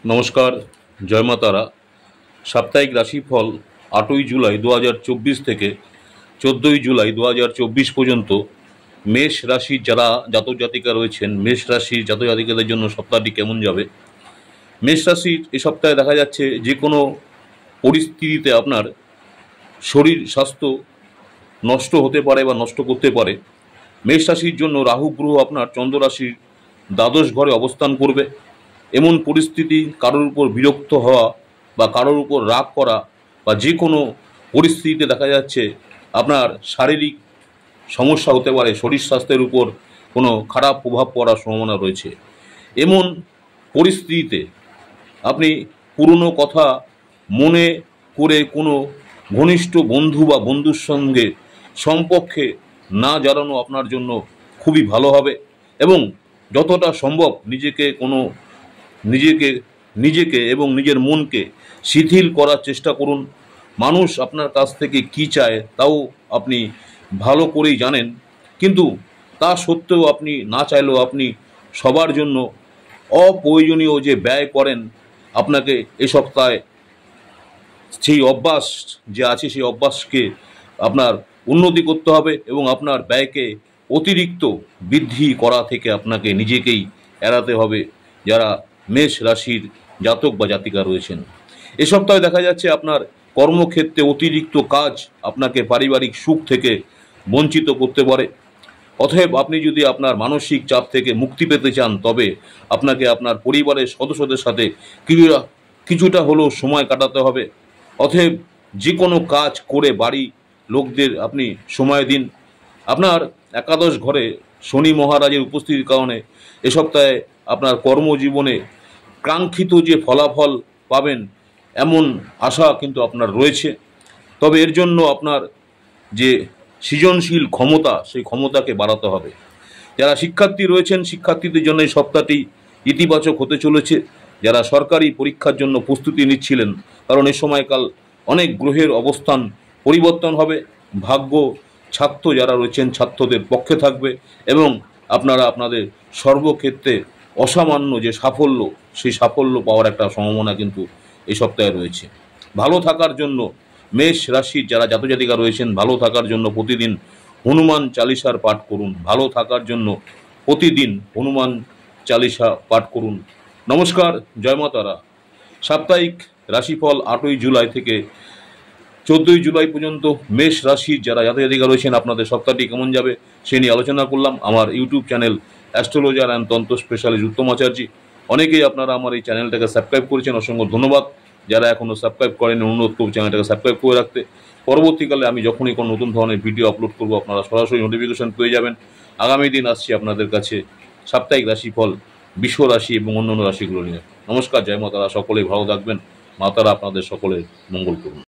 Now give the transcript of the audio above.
নমস্কার, জয় মা তারা। সাপ্তাহিক রাশিফল 8ই জুলাই 2024 থেকে 14ই জুলাই 2024 পর্যন্ত মেষ রাশির যারা জাতক জাতিকা রয়েছেন, মেষ রাশির জাতক জাতিকাদের জন্য সপ্তাহটি কেমন যাবে। মেষ রাশির এই সপ্তাহে দেখা যাচ্ছে যে কোনো পরিস্থিতিতে আপনার শরীর স্বাস্থ্য নষ্ট হতে পারে বা নষ্ট করতে পারে। মেষ রাশির জন্য রাহু গ্রহ আপনার চন্দ্র রাশির দ্বাদশ ঘরে অবস্থান করবে। এমন পরিস্থিতি কারোর উপর বিরক্ত হওয়া বা কারোর উপর রাগ করা বা যে কোনো পরিস্থিতিতে দেখা যাচ্ছে আপনার শারীরিক সমস্যা হতে পারে, শরীর স্বাস্থ্যের উপর কোনো খারাপ প্রভাব পড়ার সম্ভাবনা রয়েছে। এমন পরিস্থিতিতে আপনি পুরনো কথা মনে করে কোনো ঘনিষ্ঠ বন্ধু বা বন্ধুর সঙ্গে সম্পর্কে না জড়ানো আপনার জন্য খুবই ভালো হবে এবং যতটা সম্ভব নিজেকে এবং নিজের মনকে শিথিল করার চেষ্টা করুন। মানুষ আপনার কাছ থেকে কি চায় তাও আপনি ভালো করেই জানেন, কিন্তু তা সত্ত্বেও আপনি না চাইলেও আপনি সবার জন্য অপ্রয়োজনীয় যে ব্যয় করেন, আপনাকে এ সপ্তাহে সেই অভ্যাস যে আছে সেই অভ্যাসকে আপনার উন্নতি করতে হবে এবং আপনার ব্যয়কে অতিরিক্ত বৃদ্ধি করা থেকে আপনাকে নিজেকেই এড়াতে হবে। যারা মেষ রাশির জাতক বা জাতিকা রয়েছেন, এ সপ্তাহে দেখা যাচ্ছে আপনার কর্মক্ষেত্রে অতিরিক্ত কাজ আপনাকে পারিবারিক সুখ থেকে বঞ্চিত করতে পারে। অতএব আপনি যদি আপনার মানসিক চাপ থেকে মুক্তি পেতে চান, তবে আপনাকে আপনার পরিবারের সদস্যদের সাথে কিছুটা হলেও সময় কাটাতে হবে। অতএব যে কোনো কাজ করে বাড়ি লোকদের আপনি সময় দিন। আপনার একাদশ ঘরে শনি মহারাজের উপস্থিতির কারণে এ সপ্তাহে আপনার কর্মজীবনে কাঙ্ক্ষিত যে ফলাফল পাবেন এমন আশা কিন্তু আপনার রয়েছে। তবে এর জন্য আপনার যে সৃজনশীল ক্ষমতা, সেই ক্ষমতাকে বাড়াতে হবে। যারা শিক্ষার্থী রয়েছেন, শিক্ষার্থীদের জন্য এই সপ্তাহটি ইতিবাচক হতে চলেছে। যারা সরকারি পরীক্ষার জন্য প্রস্তুতি নিচ্ছিলেন, কারণ এ সময়কাল অনেক গ্রহের অবস্থান পরিবর্তন হবে, ভাগ্য ছাত্র যারা রয়েছেন ছাত্রদের পক্ষে থাকবে এবং আপনারা আপনাদের সর্বক্ষেত্রে অসামান্য যে সাফল্য, সেই সাফল্য পাওয়ার একটা সম্ভাবনা কিন্তু এই সপ্তাহে রয়েছে। ভালো থাকার জন্য মেষ রাশির যারা জাতক জাতিকা রয়েছেন, ভালো থাকার জন্য প্রতিদিন হনুমান চালিসার পাঠ করুন। ভালো থাকার জন্য প্রতিদিন হনুমান চালিসা পাঠ করুন। নমস্কার, জয় মা তারা। সাপ্তাহিক রাশিফল 8ই জুলাই থেকে 14ই জুলাই পর্যন্ত মেষ রাশির যারা জাতক জাতিকা রয়েছেন আপনাদের সপ্তাহটি কেমন যাবে সে নিয়ে আলোচনা করলাম আমার ইউটিউব চ্যানেল অ্যাস্ট্রোলজার অ্যান্ড তন্ত্র স্পেশালিস্ট উত্তম আচার্য। অনেকেই আপনারা আমার এই চ্যানেলটাকে সাবস্ক্রাইব করেছেন, অসংখ্য ধন্যবাদ। যারা এখনও সাবস্ক্রাইব করেন অনুরোধ করব চ্যানেলটাকে সাবস্ক্রাইব করে রাখতে। পরবর্তীকালে আমি যখনই কোনো নতুন ধরনের ভিডিও আপলোড করব আপনারা সরাসরি নোটিফিকেশন পেয়ে যাবেন। আগামী দিন আসছি আপনাদের কাছে সাপ্তাহিক রাশিফল বিশ্ব রাশি এবং অন্যান্য রাশিগুলো নিয়ে। নমস্কার, জয় মা তারা। সকলেই ভালো থাকবেন। মা তারা আপনাদের সকলের মঙ্গল করুন।